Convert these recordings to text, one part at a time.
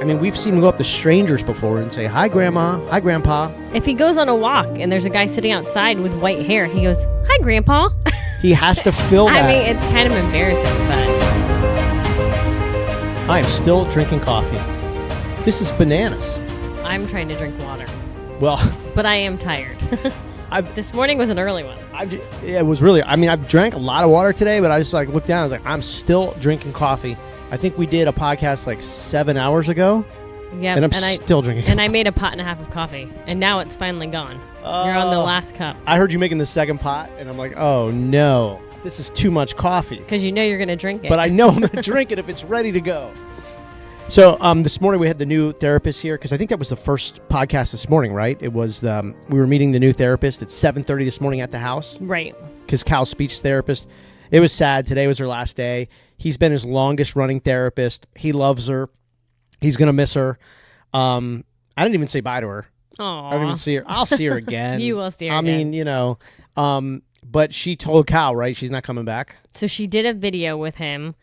I mean, we've seen him go up to strangers before and say, "Hi, Grandma. Hi, Grandpa." If he goes on a walk and there's a guy sitting outside with white hair, he goes, "Hi, Grandpa." He has to fill that. I mean, it's kind of embarrassing, but... I am still drinking coffee. This is bananas. I'm trying to drink water. Well... But I am tired. This morning was an early one. It was really... I mean, I've drank a lot of water today, but I just looked down. I was like, I'm still drinking coffee. I think we did a podcast 7 hours ago. Yeah, and I'm still drinking coffee. And I made a pot and a half of coffee, and now it's finally gone. You're on the last cup. I heard you making the second pot, and I'm like, oh, no. This is too much coffee. Because you know you're going to drink it. But I know I'm going to drink it if it's ready to go. So this morning we had the new therapist here, because I think that was the first podcast this morning, right? It was, we were meeting the new therapist at 7:30 this morning at the house. Right. Because Cal's speech therapist. It was sad. Today was her last day. He's been his longest running therapist. He loves her. He's going to miss her. I didn't even say bye to her. Aww. I didn't even see her. I'll see her again. You will see her again. I mean, but she told Cal, right? She's not coming back. So she did a video with him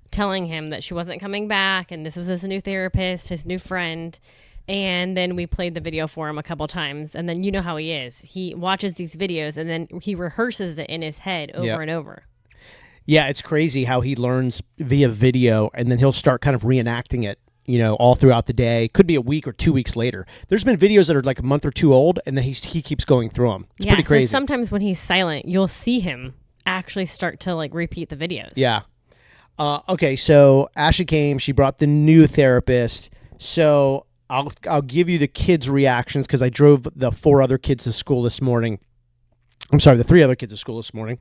telling him that she wasn't coming back and this was his new therapist, his new friend. And then we played the video for him a couple times. And then you know how he is. He watches these videos and then he rehearses it in his head over and over. Yeah, it's crazy how he learns via video and then he'll start kind of reenacting it, all throughout the day. Could be a week or 2 weeks later. There's been videos that are like a month or two old and then he keeps going through them. It's pretty crazy. So sometimes when he's silent, you'll see him actually start to repeat the videos. Yeah. Okay, so Ashley came. She brought the new therapist. So I'll give you the kids' reactions because I drove the 4 other kids to school this morning. I'm sorry, the 3 other kids to school this morning.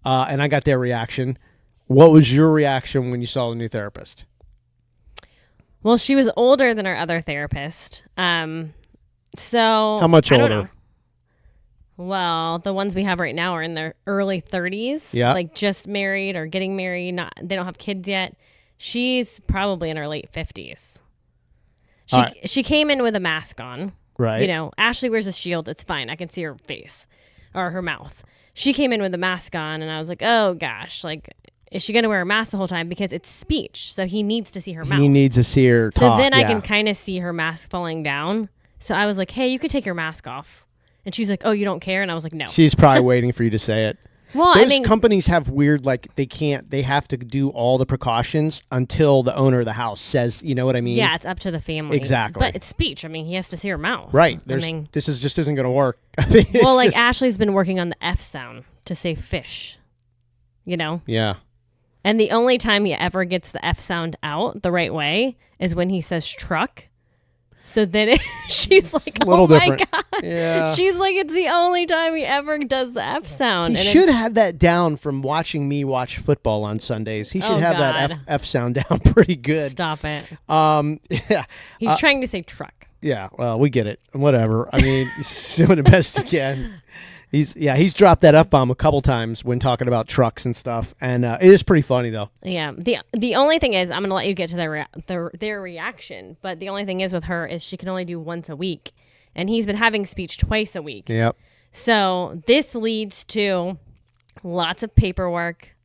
And I got their reaction. What was your reaction when you saw the new therapist? Well, she was older than our other therapist. So how much older? Well, the ones we have right now are in their early 30s. Yeah. Just married or getting married. They don't have kids yet. She's probably in her late 50s. She came in with a mask on. Right. Ashley wears a shield. It's fine. I can see her face or her mouth. She came in with a mask on, and I was like, oh, gosh. Is she going to wear a mask the whole time? Because it's speech, so he needs to see her mouth. He needs to see her talk. So then I can kind of see her mask falling down. So I was like, hey, you could take your mask off. And she's like, oh, you don't care? And I was like, no. She's probably waiting for you to say it. Well, Those companies have weird, they have to do all the precautions until the owner of the house says, you know what I mean? Yeah, it's up to the family. Exactly. But it's speech. He has to see her mouth. Right. This just isn't going to work. Ashley's been working on the F sound to say fish, Yeah. And the only time he ever gets the F sound out the right way is when he says truck. So then she's like, oh my God. Yeah. She's like, it's the only time he ever does the F sound. He should have that down from watching me watch football on Sundays. He should have that F sound down pretty good. Stop it. Yeah. He's trying to say truck. Yeah, well, we get it. Whatever. He's doing the best he can. He's dropped that F-bomb a couple times when talking about trucks and stuff, and it is pretty funny though. Yeah. The only thing is, I'm gonna let you get to their reaction, but the only thing is with her is she can only do once a week, and he's been having speech twice a week. Yep. So this leads to lots of paperwork,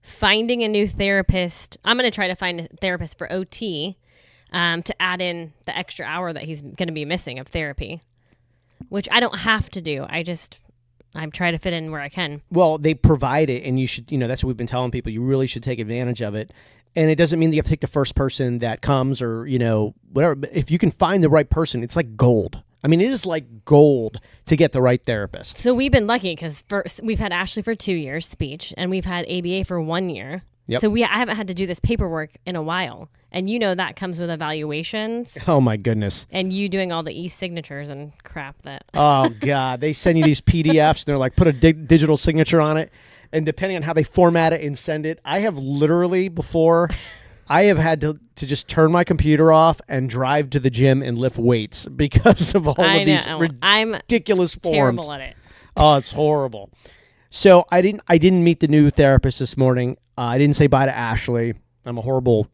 finding a new therapist. I'm gonna try to find a therapist for OT, to add in the extra hour that he's gonna be missing of therapy, which I don't have to do. I'm trying to fit in where I can. Well, they provide it, and you should, that's what we've been telling people. You really should take advantage of it. And it doesn't mean that you have to take the first person that comes or, whatever. But if you can find the right person, it's like gold. It is like gold to get the right therapist. So we've been lucky because we've had Ashley for 2 years, speech, and we've had ABA for 1 year. Yep. So I haven't had to do this paperwork in a while. And that comes with evaluations. Oh, my goodness. And you doing all the e-signatures and crap that... Oh, God. They send you these PDFs, and they're like, put a digital signature on it. And depending on how they format it and send it, I have literally before... I have had to just turn my computer off and drive to the gym and lift weights because of all of these ridiculous forms. I'm terrible at it. Oh, it's horrible. So I didn't meet the new therapist this morning. I didn't say bye to Ashley. I'm a horrible...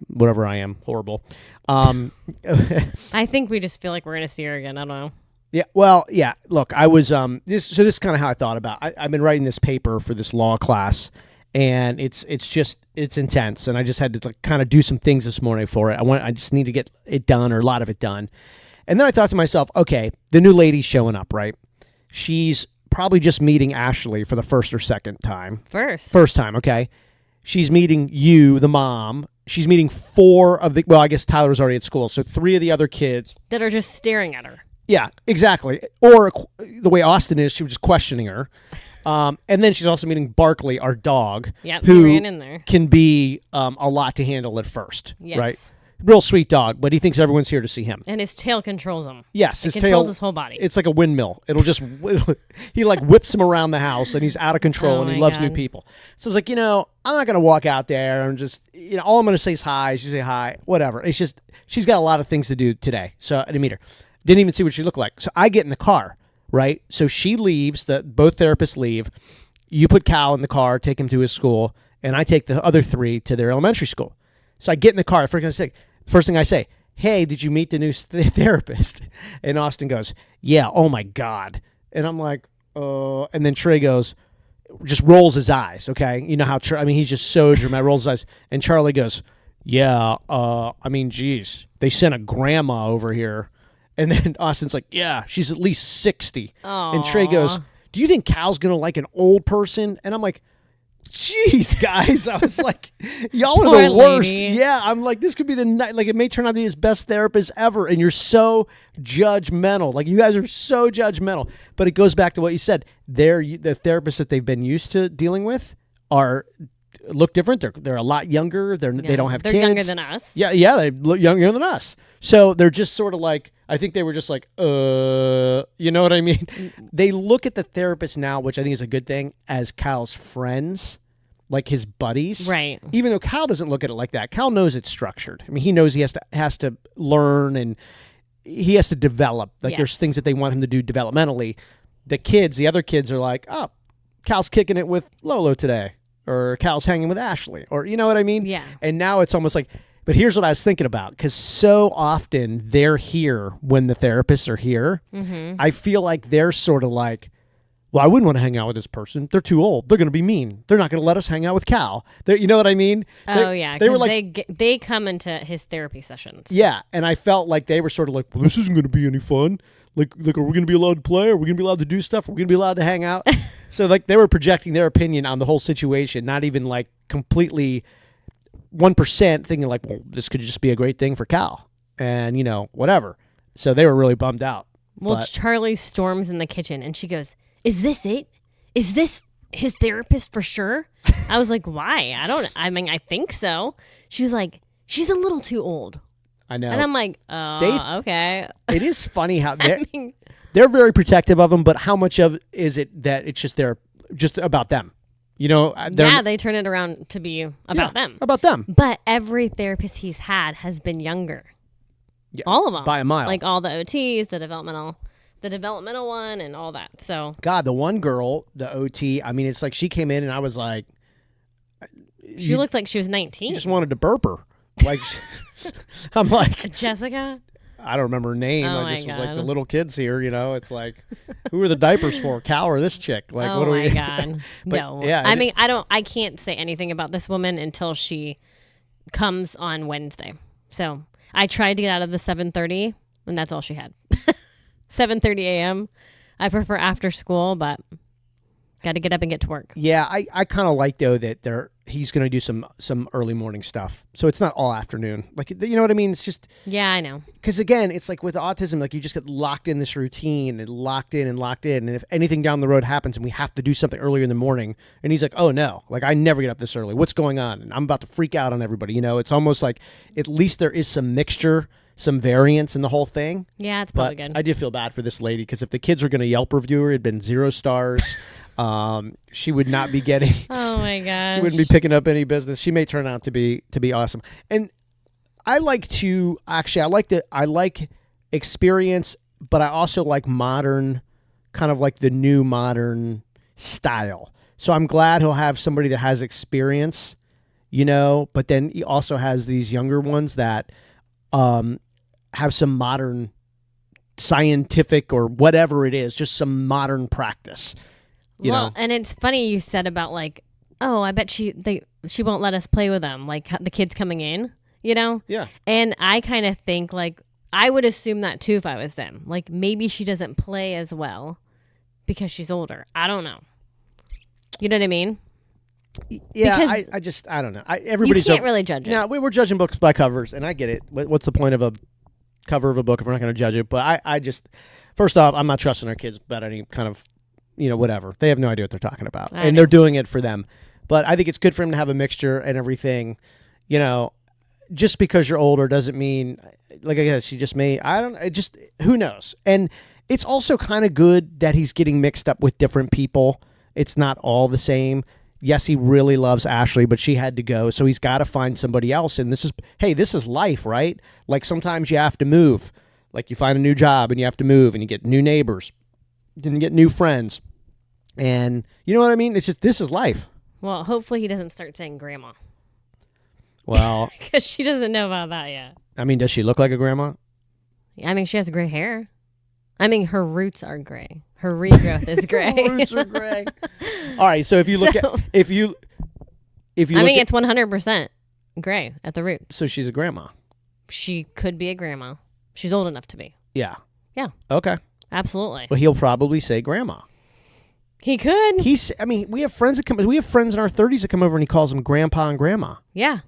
whatever I am, horrible. I think we just feel like we're going to see her again. I don't know. Yeah, well, yeah. Look, I was this is kind of how I thought about it. I've been writing this paper for this law class, and it's intense. And I just had to like, kind of do some things this morning for it. I just need to get it done, or a lot of it done. And then I thought to myself, okay, the new lady's showing up, right? She's probably just meeting Ashley for the first or second time. First time, okay. She's meeting you, the mom. She's meeting 4 of the, well, I guess Tyler was already at school, so 3 of the other kids. That are just staring at her. Yeah, exactly. Or the way Austin is, she was just questioning her. And then she's also meeting Barkley, our dog, who ran in there. Can be a lot to handle at first, yes. right? Real sweet dog, but he thinks everyone's here to see him. And his tail controls him. Yes, his controls his whole body. It's like a windmill. He like whips him around the house, and he's out of control, and he loves new people. So it's like, I'm not going to walk out there and just, all I'm going to say is hi. She say hi, whatever. It's just, she's got a lot of things to do today. So I didn't meet her. Didn't even see what she looked like. So I get in the car, right? So she leaves, both therapists leave. You put Cal in the car, take him to his school, and I take the other 3 to their elementary school. So I get in the car. First thing I say, hey, did you meet the new therapist? And Austin goes, yeah, oh my God. And I'm like, and then Trey just rolls his eyes, okay? You know how, he's just so dramatic, rolls his eyes. And Charlie goes, yeah, geez, they sent a grandma over here. And then Austin's like, yeah, she's at least 60. Aww. And Trey goes, do you think Cal's going to like an old person? And I'm like, jeez, guys. I was like, y'all are the worst. Lady. Yeah, I'm like, this could be the night. Like, it may turn out to be his best therapist ever. And you're so judgmental. Like, you guys are so judgmental. But it goes back to what you said. The therapists that they've been used to dealing with look different. They're a lot younger. They don't have kids. They're younger than us. Yeah, they look younger than us. So they're just sort of like, I think they were just like, you know what I mean? They look at the therapist now, which I think is a good thing, as Cal's friends, like his buddies. Right. Even though Cal doesn't look at it like that. Cal knows it's structured. He knows he has to learn, and he has to develop. Like, there's things that they want him to do developmentally. The other kids are like, oh, Cal's kicking it with Lolo today, or Cal's hanging with Ashley, or you know what I mean? Yeah. And now it's almost like, but here's what I was thinking about, because so often they're here when the therapists are here. Mm-hmm. I feel like they're sort of like, well, I wouldn't want to hang out with this person. They're too old. They're going to be mean. They're not going to let us hang out with Cal. You know what I mean? Yeah. They were like, they come into his therapy sessions. Yeah, and I felt like they were sort of like, well, this isn't going to be any fun. Like, are we going to be allowed to play? Are we going to be allowed to do stuff? Are we going to be allowed to hang out? So like they were projecting their opinion on the whole situation, not even like completely 1% thinking like, well, this could just be a great thing for Cal, and whatever. So they were really bummed out. Well, Charlie storms in the kitchen and she goes, "Is this it? Is this his therapist for sure?" I was like, "Why? I think so." She was like, "She's a little too old." I know. And I'm like, okay. It is funny how they're very protective of him, but how much of is it that it's just about them? They turn it around to be about them. About them. But every therapist he's had has been younger. Yeah, all of them. By a mile. Like all the OTs, the developmental one, and all that. So God, the one girl, the OT, it's like she came in and I was like, she looked like she was 19. You just wanted to burp her. Like, I'm like, Jessica? I don't remember her name. Oh I just was like, the little kids here, it's like, who are the diapers for, Cal or this chick? Like, what do we? Oh my God. No. Yeah, I can't say anything about this woman until she comes on Wednesday. So I tried to get out of the 7:30 and that's all she had. 7:30 a.m. I prefer after school, but got to get up and get to work. Yeah, I kind of like though that he's going to do some early morning stuff, so it's not all afternoon. Like, you know what I mean? It's just, yeah, I know. Because again, it's like with autism, like you just get locked in this routine and locked in, and if anything down the road happens and we have to do something earlier in the morning, and he's like, oh no, like I never get up this early. What's going on? And I'm about to freak out on everybody. It's almost like at least there is some mixture, some variance in the whole thing. Yeah, it's probably good. I did feel bad for this lady, because if the kids were going to Yelp review her, it'd been 0 stars. She would not be getting. Oh my gosh. She wouldn't be picking up any business. She may turn out to be awesome. And I like experience, but I also like modern, kind of like the new modern style. So I'm glad he'll have somebody that has experience, but then he also has these younger ones that have some modern scientific or whatever it is, just some modern practice. You know? And it's funny you said about like oh, I bet she won't let us play with them, like the kids coming in, you know? Yeah. And I kind of think like I would assume that too if I was them. Like maybe she doesn't play as well because she's older. I don't know. You know what I mean? Yeah, Because I don't know. You Everybody's can't really judge it. No, we were judging books by covers, and I get it. What's the point of a cover of a book if we're not going to judge it? But I just, first off, I'm not trusting our kids about any kind of, whatever. They have no idea what they're talking about, and they're doing it for them. But I think it's good for them to have a mixture and everything. Just because you're older doesn't mean, like I guess she just may. I don't. It just, who knows? And it's also kind of good that he's getting mixed up with different people. It's not all the same. Yes, he really loves Ashley, but she had to go, so he's got to find somebody else. And this is life, right? Like sometimes you have to move. Like you find a new job and you have to move, and you get new neighbors, and you get new friends, and you know what I mean? It's just, this is life. Well, hopefully he doesn't start saying grandma. Well, because she doesn't know about that yet. I mean, does she look like a grandma? I mean, she has gray hair. I mean, her roots are gray. Her regrowth is gray. Her roots are gray. All right, so if you look if you I mean, it's 100% gray at the root. So she's a grandma. She could be a grandma. She's old enough to be. Yeah. Yeah. Okay. Absolutely. Well, he'll probably say grandma. He could. We have friends we have friends in our 30s that come over and he calls them grandpa and grandma. Yeah.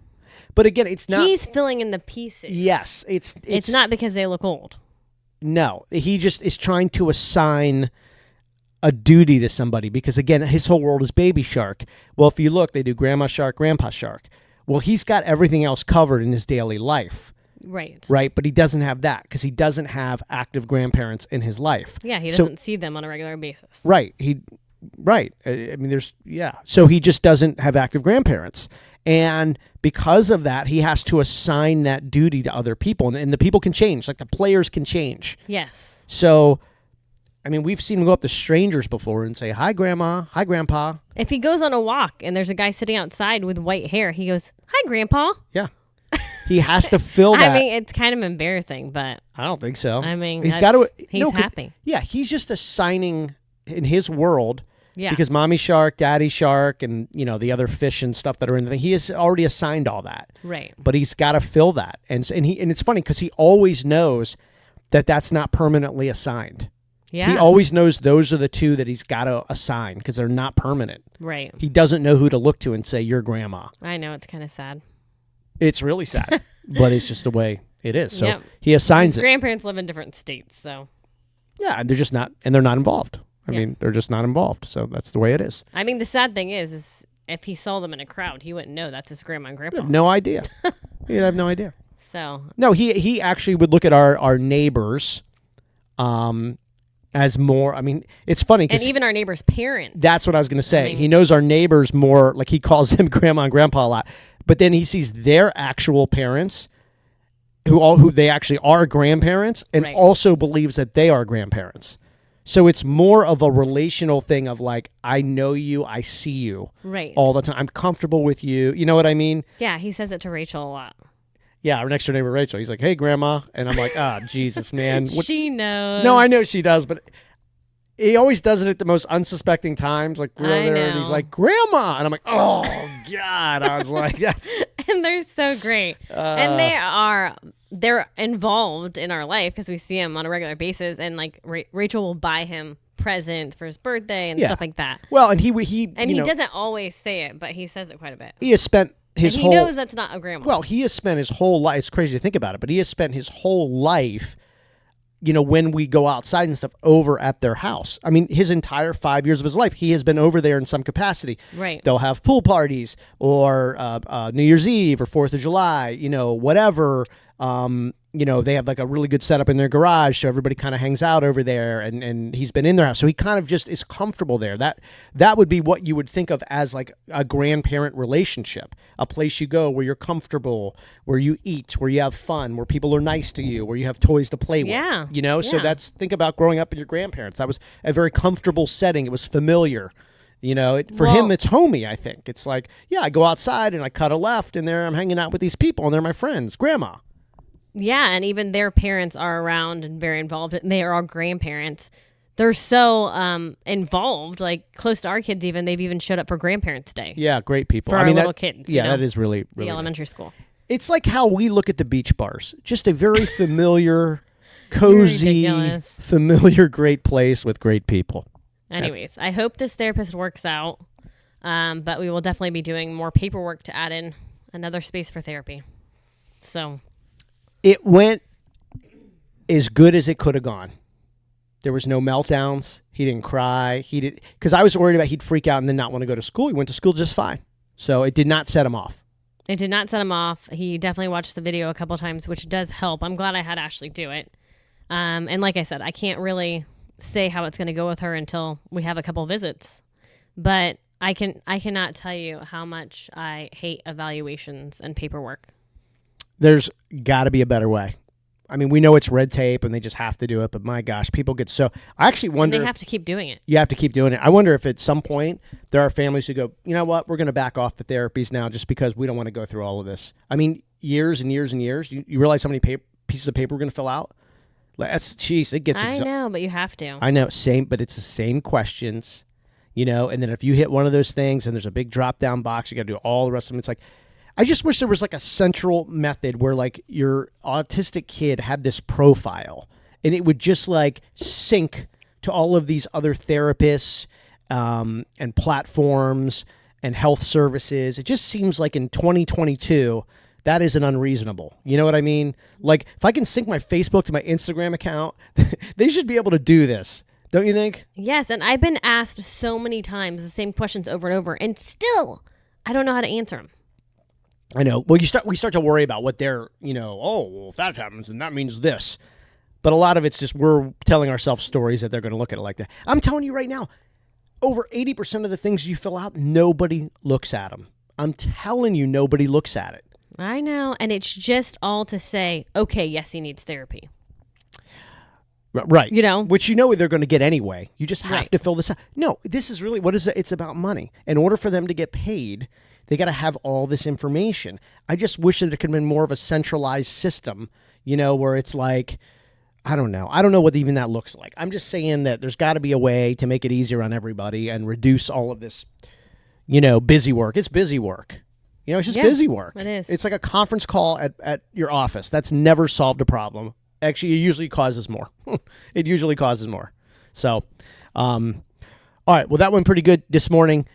But again, it's not. He's filling in the pieces. Yes, it's not because they look old. No, he just is trying to assign a duty to somebody because, again, his whole world is Baby Shark. Well, if you look, they do Grandma Shark, Grandpa Shark. Well, he's got everything else covered in his daily life. Right. Right, but he doesn't have that because he doesn't have active grandparents in his life. Yeah, he doesn't see them on a regular basis. Right. Right. I mean, so he just doesn't have active grandparents. And because of that, he has to assign that duty to other people. And the people can change. Like the players can change. Yes. So, I mean, we've seen him go up to strangers before and say, hi, Grandma. Hi, Grandpa. If he goes on a walk and there's a guy sitting outside with white hair, he goes, hi, Grandpa. Yeah. He has to fill that. I mean, it's kind of embarrassing, but. I don't think so. I mean, he's got to. He's happy. Yeah. He's just assigning in his world. Yeah. Because Mommy Shark, Daddy Shark, and the other fish and stuff that are in the thing, he has already assigned all that. Right. But he's got to fill that, and it's funny because he always knows that that's not permanently assigned. Yeah. He always knows those are the two that he's got to assign because they're not permanent. Right. He doesn't know who to look to and say you're Grandma. I know, it's kind of sad. It's really sad, but it's just the way it is. So yep. He assigns His grandparents live in different states, so. Yeah, and they're not involved. I mean, they're just not involved. So that's the way it is. I mean, the sad thing is if he saw them in a crowd, he wouldn't know that's his grandma and grandpa. He'd have no idea. He'd have no idea. So. No, he actually would look at our neighbors as more, I mean, it's funny. And even our neighbors' parents. That's what I was going to say. I mean, he knows our neighbors more, like he calls them grandma and grandpa a lot. But then he sees their actual parents who they actually are grandparents and also believes that they are grandparents. So it's more of a relational thing of like, I know you, I see you all the time. I'm comfortable with you. You know what I mean? Yeah, he says it to Rachel a lot. Yeah, our next door neighbor, Rachel. He's like, hey, Grandma. And I'm like, Jesus, man. She knows. No, I know she does, but he always does it at the most unsuspecting times. Like, we're over there and he's like, Grandma. And I'm like, oh, God. I was like, that's. And they're so great. And they're involved in our life because we see him on a regular basis. And like Rachel will buy him presents for his birthday and stuff like that. Well, and he doesn't always say it, but he says it quite a bit. He has spent he knows that's not a grandma. Well, he has spent his whole life. It's crazy to think about it, but he has spent his whole life, when we go outside and stuff, over at their house. I mean, his entire 5 years of his life, he has been over there in some capacity. Right. They'll have pool parties or New Year's Eve or 4th of July, whatever. They have like a really good setup in their garage, so everybody kind of hangs out over there, and he's been in their house. So he kind of just is comfortable there. That would be what you would think of as like a grandparent relationship, a place you go where you're comfortable, where you eat, where you have fun, where people are nice to you, where you have toys to play with. Yeah. So think about growing up with your grandparents. That was a very comfortable setting. It was familiar. For him, it's homey, I think. It's like, I go outside and I cut a left, and there I'm hanging out with these people, and they're my friends. Grandma. Yeah, and even their parents are around and very involved. And they are all grandparents. they're so involved, like close to our kids. Even they've even showed up for Grandparents' Day. Yeah, great people. For our little kids. Yeah, you know, that is really the nice. elementary school. It's like how we look at the beach bars. Just a very familiar, cozy, Ridiculous. familiar, great place with great people. Anyways, I hope this therapist works out. But we will definitely be doing more paperwork to add in another space for therapy. So it went as good as it could have gone. There was no meltdowns. He didn't cry. He did, because I was worried about he'd freak out and then not want to go to school. He went to school just fine. So it did not set him off. It did not set him off. He definitely watched the video a couple times, which does help. I'm glad I had Ashley do it. And like I said, I can't really say how it's going to go with her until we have a couple visits. But I cannot tell you how much I hate evaluations and paperwork. There's got to be a better way. I mean, we know it's red tape and they just have to do it, but my gosh, people get so... I actually wonder... And they have to keep doing it. You have to keep doing it. I wonder if at some point there are families who go, you know what, we're going to back off the therapies now just because we don't want to go through all of this. I mean, years and years and years. You realize how many pieces of paper we're going to fill out? Like, that's, jeez, it gets... I know, but you have to. I know, same, but it's the same questions, you know, and then if you hit one of those things and there's a big drop-down box, you got to do all the rest of them. It's like... I just wish there was like a central method where like your autistic kid had this profile and it would just like sync to all of these other therapists and platforms and health services. It just seems like in 2022, that isn't unreasonable. You know what I mean? Like if I can sync my Facebook to my Instagram account, they should be able to do this. Don't you think? Yes. And I've been asked so many times the same questions over and over and still I don't know how to answer them. I know. Well, we start to worry about what they're, you know, oh, well, if that happens, then that means this. But a lot of it's just we're telling ourselves stories that they're going to look at it like that. I'm telling you right now, over 80% of the things you fill out, nobody looks at them. I'm telling you, nobody looks at it. I know. And it's just all to say, okay, yes, he needs therapy. Right. You know? Which you know they're going to get anyway. You just have Right. to fill this out. No, this is really, what is it? It's about money. In order for them to get paid, they got to have all this information. I just wish that it could have been more of a centralized system, you know, where it's like, I don't know. I don't know what even that looks like. I'm just saying that there's got to be a way to make it easier on everybody and reduce all of this, you know, busy work. It's busy work. You know, it's just busy work. It is. It's like a conference call at your office. That's never solved a problem. Actually, it usually causes more. It usually causes more. So, all right. Well, that went pretty good this morning.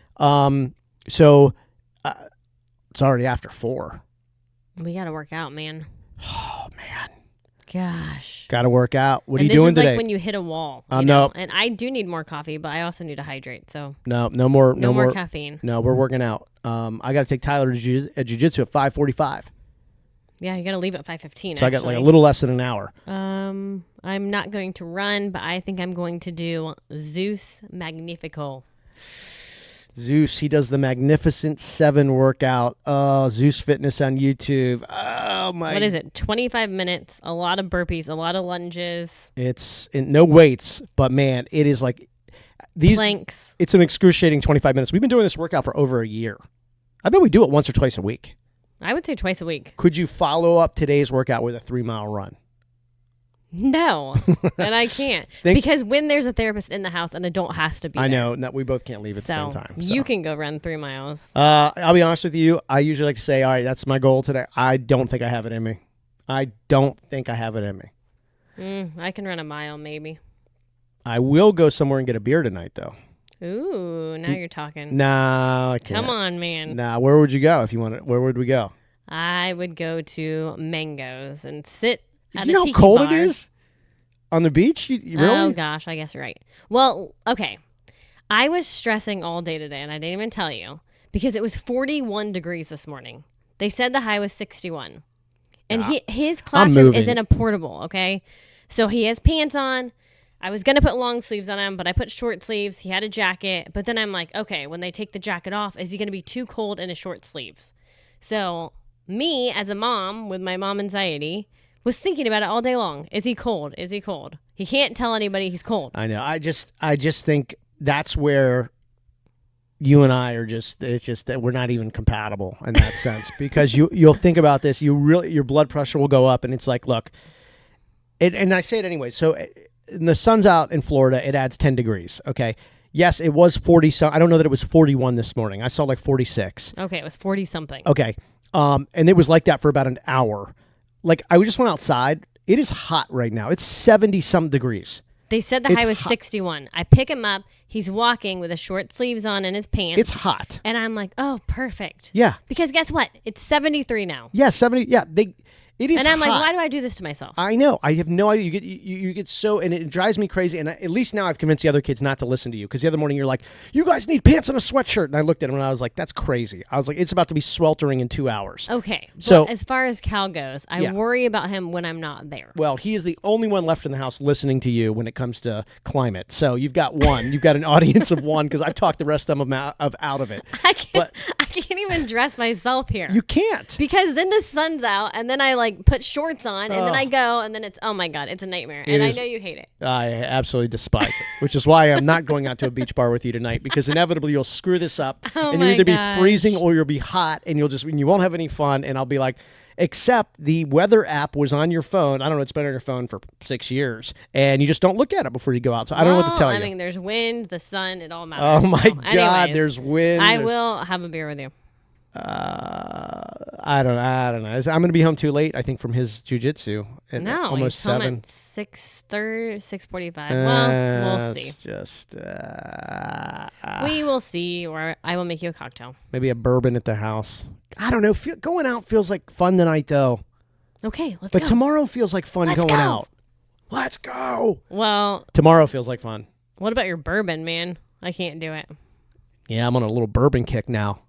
It's already after 4. We got to work out, man. Oh, man. Gosh. Got to work out. What are you this doing is today? like when you hit a wall. No. You know? And I do need more coffee, but I also need to hydrate. So No more caffeine. No, we're working out. I got to take Tyler to jiu-jitsu at 5:45. Yeah, you got to leave at 5:15. So I got like a little less than an hour. I'm not going to run, but I think I'm going to do Zeus Magnifico. Zeus, he does the Magnificent 7 workout. Oh, Zeus Fitness on YouTube. Oh, my. What is it? 25 minutes, a lot of burpees, a lot of lunges. It's no weights, but man, it is like these planks. It's an excruciating 25 minutes. We've been doing this workout for over a year. I bet we do it once or twice a week. I would say twice a week. Could you follow up today's workout with a 3-mile run? No, and I can't. Because when there's a therapist in the house, an adult has to be I there. know. No, we both can't leave at the same time. So. You can go run 3 miles. I'll be honest with you. I usually like to say, all right, that's my goal today. I don't think I have it in me. I I can run a mile, maybe. I will go somewhere and get a beer tonight, though. Ooh, now you're talking. No, I can't. Come on, man. Nah, where would you go if you want it? Where would we go? I would go to Mango's and sit at you know a tiki how cold bar. it is on the beach? You really? Oh, gosh, I guess you're right. Well, okay. I was stressing all day today, and I didn't even tell you, because it was 41 degrees this morning. They said the high was 61. And his classroom is in a portable, okay? So he has pants on. I was going to put long sleeves on him, but I put short sleeves. He had a jacket. But then I'm like, okay, when they take the jacket off, is he going to be too cold in his short sleeves? So me, as a mom with my mom anxiety, was thinking about it all day long. Is he cold? Is he cold? He can't tell anybody he's cold. I know. I just think that's where you and I are just, it's just that we're not even compatible in that sense, because you'll think about this, your blood pressure will go up, and it's like, look, and I say it anyway. So the sun's out in Florida, it adds 10 degrees. Okay. Yes, it was 40. I don't know that it was 41 this morning. I saw like 46. Okay, it was 40 something. Okay. And it was like that for about an hour. Like I just went outside. It is hot right now. It's 70 some degrees. They said the high was 61. I pick him up. He's walking with his short sleeves on and his pants. It's hot. And I'm like, oh, perfect. Yeah. Because guess what? It's 73 now. Yeah, 70. Yeah, it is. And I'm hot. like, why do I do this to myself? I know. I have no idea. You get so, and it drives me crazy. And at least now I've convinced the other kids not to listen to you, because the other morning you're like, you guys need pants and a sweatshirt. And I looked at him and I was like, that's crazy. I was like, it's about to be sweltering in 2 hours. Okay. So as far as Cal goes, I worry about him when I'm not there. Well, he is the only one left in the house listening to you when it comes to climate. So you've got one. You've got an audience of one, because I've talked the rest of them out of it. I can't even dress myself here. You can't. Because then the sun's out, and then I like put shorts on, and then I go, and then it's, oh my God, it's a nightmare. And I know you hate it. I absolutely despise it, which is why I'm not going out to a beach bar with you tonight, because inevitably you'll screw this up, and you'll either be freezing or you'll be hot, and you won't have any fun, and I'll be like, except the weather app was on your phone. I don't know, it's been on your phone for 6 years, and you just don't look at it before you go out. So I don't know what to tell you. I mean, there's wind, the sun, it all matters. Oh my God, anyways, there's wind. I will have a beer with you. I don't know. I'm going to be home too late, I think, from his jujitsu. No, almost he's home 7. at 6:30, 6:45. Well, we'll see. It's just we will see, or I will make you a cocktail. Maybe a bourbon at the house. I don't know. Going out feels like fun tonight, though. Okay, let's go. But tomorrow feels like fun going go. out. Let's go. Well, tomorrow feels like fun. What about your bourbon, man? I can't do it. Yeah, I'm on a little bourbon kick now.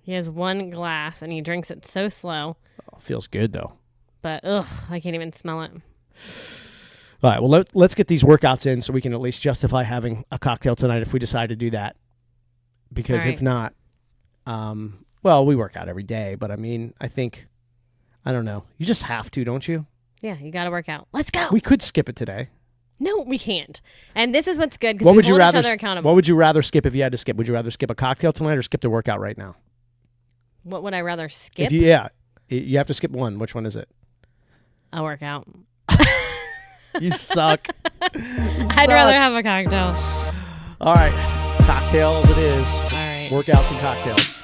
He has one glass, and he drinks it so slow. Oh, feels good, though. But, I can't even smell it. All right, well, let's get these workouts in so we can at least justify having a cocktail tonight if we decide to do that. Because if not, well, we work out every day, but I mean, I don't know. You just have to, don't you? Yeah, you got to work out. Let's go. We could skip it today. No, we can't. And this is what's good, because we hold each other accountable. What would you rather skip if you had to skip? Would you rather skip a cocktail tonight or skip the workout right now? What would I rather skip? You have to skip one. Which one is it? A workout. You suck. I'd rather have a cocktail. All right. Cocktails it is. All right. Workouts and cocktails.